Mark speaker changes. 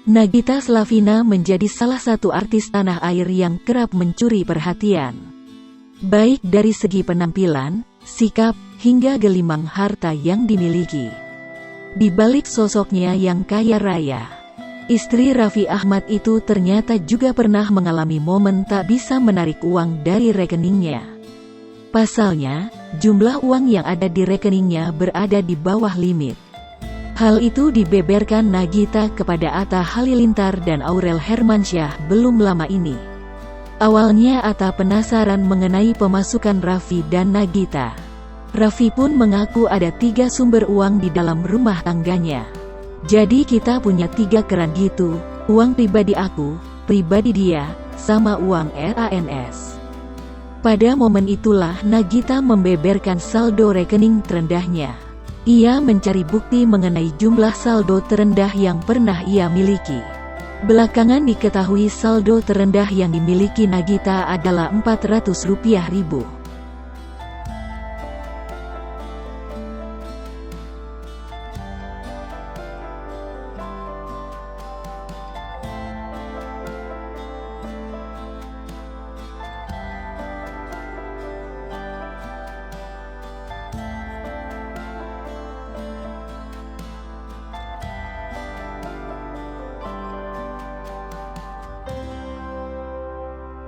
Speaker 1: Nagita Slavina menjadi salah satu artis tanah air yang kerap mencuri perhatian. Baik dari segi penampilan, sikap, hingga gelimang harta yang dimiliki. Di balik sosoknya yang kaya raya, istri Raffi Ahmad itu ternyata juga pernah mengalami momen tak bisa menarik uang dari rekeningnya. Pasalnya, jumlah uang yang ada di rekeningnya berada di bawah limit. Hal itu dibeberkan Nagita kepada Atta Halilintar dan Aurel Hermansyah belum lama ini. Awalnya Atta penasaran mengenai pemasukan Raffi dan Nagita. Raffi pun mengaku ada 3 sumber uang di dalam rumah tangganya. Jadi kita punya 3 keran gitu, uang pribadi aku, pribadi dia, sama uang RANS. Pada momen itulah Nagita membeberkan saldo rekening terendahnya. Ia mencari bukti mengenai jumlah saldo terendah yang pernah ia miliki. Belakangan diketahui saldo terendah yang dimiliki Nagita adalah Rp400.000.